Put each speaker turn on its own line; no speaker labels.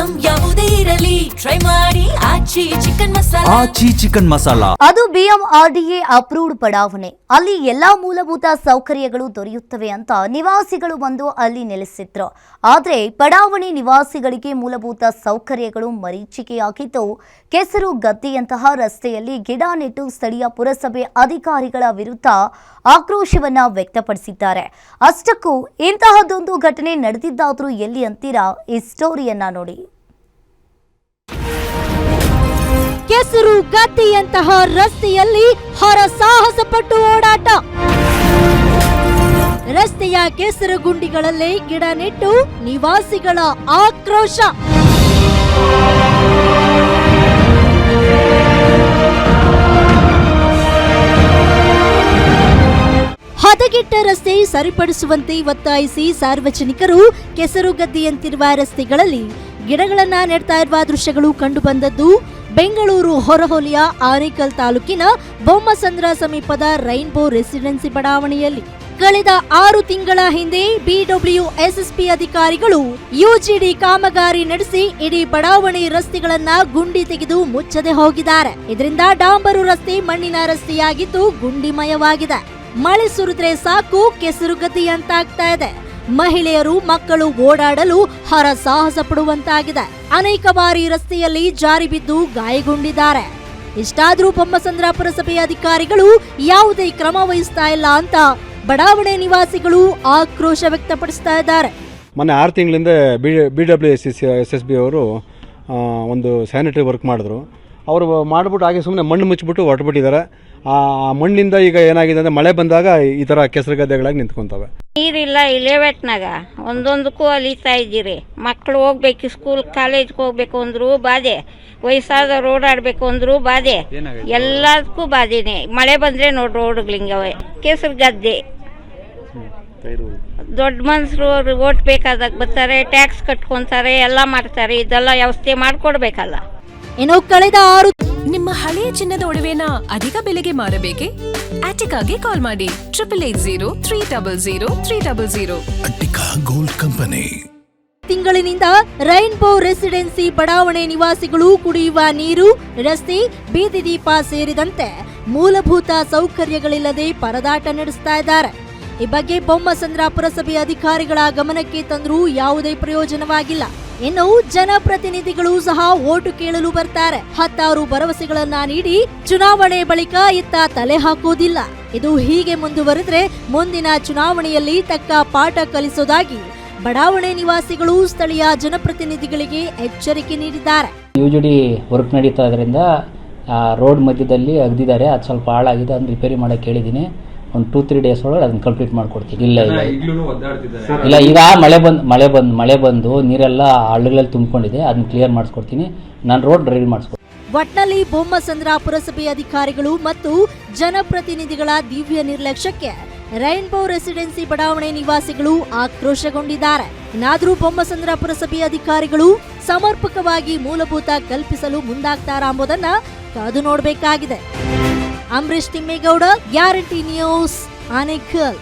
Item ಯಾವುದೇ ಇರಲಿ try ಮಾಡಿ ಆಚಿ ಚಿಕನ್ ಮಸಾಲಾ.
ಅದು BMRDA ಅಪ್ರೂವ್ಡ್ ಬಡಾವಣೆ. ಅಲ್ಲಿ ಎಲ್ಲಾ ಮೂಲಭೂತ ಸೌಕರ್ಯಗಳು ದೊರೆಯುತ್ತವೆ ಅಂತ ನಿವಾಸಿಗಳು ಬಂದು ಅಲ್ಲಿ ನೆಲೆಸಿದ್ರು. ಆದ್ರೆ ಬಡಾವಣೆ ನಿವಾಸಿಗಳಿಗೆ ಮೂಲಭೂತ ಸೌಕರ್ಯಗಳು ಮರೀಚಿಕೆಯಾಗಿದ್ದು, ಕೆಸರು ಗದ್ದೆಯಂತಹ ರಸ್ತೆಯಲ್ಲಿ ಗಿಡ ನೆಟ್ಟು ಸ್ಥಳೀಯ ಪುರಸಭೆ ಅಧಿಕಾರಿಗಳ ವಿರುದ್ಧ ಆಕ್ರೋಶವನ್ನ ವ್ಯಕ್ತಪಡಿಸಿದ್ದಾರೆ. ಅಷ್ಟಕ್ಕೂ ಇಂತಹದೊಂದು ಘಟನೆ ನಡೆದಿದ್ದಾದ್ರೂ ಎಲ್ಲಿ ಅಂತೀರಾ? ಈ ಸ್ಟೋರಿಯನ್ನ ನೋಡಿ.
ಕೆಸರು ಗದ್ದೆಯಂತಹ ರಸ್ತೆಯಲ್ಲಿ ಹರಸಾಹಸ ಪಟ್ಟು ಓಡಾಟ. ರಸ್ತೆಯ ಕೆಸರು ಗುಂಡಿಗಳಲ್ಲೇ ಗಿಡ ನೆಟ್ಟು ನಿವಾಸಿಗಳ ಆಕ್ರೋಶ. ಹದಗೆಟ್ಟ ರಸ್ತೆ ಸರಿಪಡಿಸುವಂತೆ ಒತ್ತಾಯಿಸಿ ಸಾರ್ವಜನಿಕರು ಕೆಸರು ಗದ್ದೆಯಂತಿರುವ ರಸ್ತೆಗಳಲ್ಲಿ ಗಿಡಗಳನ್ನ ನೆಡ್ತಾ ಇರುವ ದೃಶ್ಯಗಳು ಕಂಡುಬಂದದ್ದು ಬೆಂಗಳೂರು ಹೊರವಲಯ ಆನೇಕಲ್ ತಾಲೂಕಿನ ಬೊಮ್ಮಸಂದ್ರ ಸಮೀಪದ ರೈನ್ಬೋ ರೆಸಿಡೆನ್ಸಿ ಬಡಾವಣೆಯಲ್ಲಿ. ಕಳೆದ 6 ತಿಂಗಳ ಹಿಂದೆ BWSSP ಅಧಿಕಾರಿಗಳು UGD ಕಾಮಗಾರಿ ನಡೆಸಿ ಇಡೀ ಬಡಾವಣೆ ರಸ್ತೆಗಳನ್ನ ಗುಂಡಿ ತೆಗೆದು ಮುಚ್ಚದೆ ಹೋಗಿದ್ದಾರೆ. ಇದರಿಂದ ಡಾಂಬರು ರಸ್ತೆ ಮಣ್ಣಿನ ರಸ್ತೆಯಾಗಿದ್ದು ಗುಂಡಿಮಯವಾಗಿದೆ. ಮಳೆ ಸುರಿದ್ರೆ ಸಾಕು ಕೆಸರು ಗದ್ದೆಯಂತಾಗ್ತಾ ಇದೆ. ಮಹಿಳೆಯರು ಮಕ್ಕಳು ಓಡಾಡಲು ಹರಸಾಹಸ ಪಡುವಂತಾಗಿದೆ. ಅನೇಕ ಬಾರಿ ರಸ್ತೆಯಲ್ಲಿ ಜಾರಿ ಬಿದ್ದು ಗಾಯಗೊಂಡಿದ್ದಾರೆ. ಇಷ್ಟಾದ್ರೂ ಬೊಮ್ಮಸಂದ್ರ ಪುರಸಭೆ ಅಧಿಕಾರಿಗಳು ಯಾವುದೇ ಕ್ರಮ ವಹಿಸ್ತಾ ಇಲ್ಲ ಅಂತ ಬಡಾವಣೆ ನಿವಾಸಿಗಳು ಆಕ್ರೋಶ ವ್ಯಕ್ತಪಡಿಸ್ತಾ ಇದ್ದಾರೆ.
ಮೊನ್ನೆ 6 ತಿಂಗಳಿಂದ BWSSB ಅವರು ಒಂದು ಸ್ಯಾನಿಟರಿ ವರ್ಕ್ ಮಾಡಿದ್ರು. ಅವರು ಮಾಡಿಬಿಟ್ಟು ಹಾಗೆ ಸುಮ್ಮನೆ ಮಣ್ಣು ಮುಚ್ಚಿಬಿಟ್ಟು ಹೊರಟುಬಿಟ್ಟಿದ್ದಾರೆ. ಆ ಮಣ್ಣಿಂದ ಈಗ ಏನಾಗಿದೆ ಅಂದರೆ ಮಳೆ ಬಂದಾಗ ಈ ಥರ ಕೆಸರು ಗದ್ದೆಗಳಾಗಿ ನಿಂತ್ಕೊಂತವೆ.
ನೀರಿಲ್ಲ ಇಲೆವೆಟ್ನಾಗ ಒಂದೊಂದಕ್ಕೂ ಅಲಿತಾ ಇದ್ದೀರಿ. ಮಕ್ಕಳು ಹೋಗ್ಬೇಕು ಸ್ಕೂಲ್ ಕಾಲೇಜ್ಗೆ ಹೋಗ್ಬೇಕು ಅಂದ್ರು ಬಾಧೆ, ವಯಸ್ಸಾದವ್ರು ಓಡಾಡಬೇಕು ಅಂದ್ರು ಬಾಧೆ, ಎಲ್ಲದಕ್ಕೂ ಬಾಧೆನೆ. ಮಳೆ ಬಂದರೆ ನೋಡಿ ರೋಡ್ಗಳಿಂಗವೆ ಕೆಸರು ಗದ್ದೆ. ದೊಡ್ಡ ಮನುಷ್ಯರು ಓಟ್ ಬೇಕಾದಾಗ ಬರ್ತಾರೆ, ಟ್ಯಾಕ್ಸ್ ಕಟ್ಕೊಂತಾರೆ, ಎಲ್ಲ ಮಾಡ್ತಾರೆ. ಇದೆಲ್ಲ ವ್ಯವಸ್ಥೆ ಮಾಡಿಕೊಡ್ಬೇಕಲ್ಲ.
ಇನ್ನು ಕಳೆದ 6
ನಿಮ್ಮ ಹಳೆಯ ಚಿನ್ನದ ಒಡವೆನ ಅಧಿಕ ಬೆಲೆಗೆ ಮಾರಬೇಕೆ? ಆಟಿಕಾಗೆ ಕಾಲ್ ಮಾಡಿ 8880300300.
Attica gold company.
ತಿಂಗಳಿನಿಂದ ರೈನ್ಬೋ ರೆಸಿಡೆನ್ಸಿ ಬಡಾವಣೆ ನಿವಾಸಿಗಳು ಕುಡಿಯುವ ನೀರು, ರಸ್ತೆ, ಬೀದಿ ದೀಪ ಸೇರಿದಂತೆ ಮೂಲಭೂತ ಸೌಕರ್ಯಗಳಿಲ್ಲದೆ ಪರದಾಟ ನಡೆಸ್ತಾ ಇದ್ದಾರೆ. ಈ ಬಗ್ಗೆ ಬೊಮ್ಮಸಂದ್ರ ಪುರಸಭೆ ಅಧಿಕಾರಿಗಳ ಗಮನಕ್ಕೆ ತಂದರೂ ಯಾವುದೇ ಪ್ರಯೋಜನವಾಗಿಲ್ಲ. ಇನ್ನು ಜನಪ್ರತಿನಿಧಿಗಳು ಸಹ ಓಟು ಕೇಳಲು ಬರ್ತಾರೆ. 10 ಭರವಸೆಗಳನ್ನ ನೀಡಿ ಚುನಾವಣೆ ಬಳಿಕ ಇತ್ತ ತಲೆ ಹಾಕೋದಿಲ್ಲ. ಇದು ಹೀಗೆ ಮುಂದುವರೆದ್ರೆ ಮುಂದಿನ ಚುನಾವಣೆಯಲ್ಲಿ ತಕ್ಕ ಪಾಠ ಕಲಿಸೋದಾಗಿ ಬಡಾವಣೆ ನಿವಾಸಿಗಳು ಸ್ಥಳೀಯ ಜನಪ್ರತಿನಿಧಿಗಳಿಗೆ ಎಚ್ಚರಿಕೆ ನೀಡಿದ್ದಾರೆ.
UGD ವರ್ಕ್ ನಡೀತಾ ಇದ್ರಿಂದ ರೋಡ್ ಮಧ್ಯದಲ್ಲಿ ಅಗದಿದ್ದಾರೆ. ಅದು ಸ್ವಲ್ಪ ಹಾಳಾಗಿದೆ, ಅದನ್ನ ರಿಪೇರಿ ಮಾಡಕ್ಕೆ ಹೇಳಿದ್ದೀನಿ. ಒಂದು 2-3 ಡೇಸ್ ಒಳಗೆ ಅದನ್ನ ಕಂಪ್ಲೀಟ್ ಮಾಡ್ಕೊಡ್ತೀನಿ. ಇಲ್ಲ ಈಗ ಮಳೆ ಬಂದು ನೀರೆಲ್ಲ ಹಳ್ಳಗಳಲ್ಲಿ ತುಂಬಿಕೊಂಡಿದೆ, ಅದನ್ನ ಕ್ಲಿಯರ್ ಮಾಡಿಸ್ಕೊಡ್ತೀನಿ. ನಾನು ರೋಡ್ ರೆಡಿ ಮಾಡಿಸ್ಕೊಡ್ತೀನಿ.
ಒಟ್ನಲ್ಲಿ ಬೊಮ್ಮಸಂದ್ರ ಪುರಸಭೆ ಅಧಿಕಾರಿಗಳು ಮತ್ತು ಜನಪ್ರತಿನಿಧಿಗಳ ದಿವ್ಯ ನಿರ್ಲಕ್ಷ್ಯಕ್ಕೆ ರೈನ್ಬೋ ರೆಸಿಡೆನ್ಸಿ ಬಡಾವಣೆ ನಿವಾಸಿಗಳು ಆಕ್ರೋಶಗೊಂಡಿದ್ದಾರೆ. ಇನ್ನಾದ್ರೂ ಬೊಮ್ಮಸಂದ್ರ ಪುರಸಭೆ ಅಧಿಕಾರಿಗಳು ಸಮರ್ಪಕವಾಗಿ ಮೂಲಭೂತ ಕಲ್ಪಿಸಲು ಮುಂದಾಗ್ತಾರಾ ಎಂಬುದನ್ನ ಕಾದು ನೋಡಬೇಕಾಗಿದೆ. Ambareesh Thimmegowda, guarantee news, Anekal.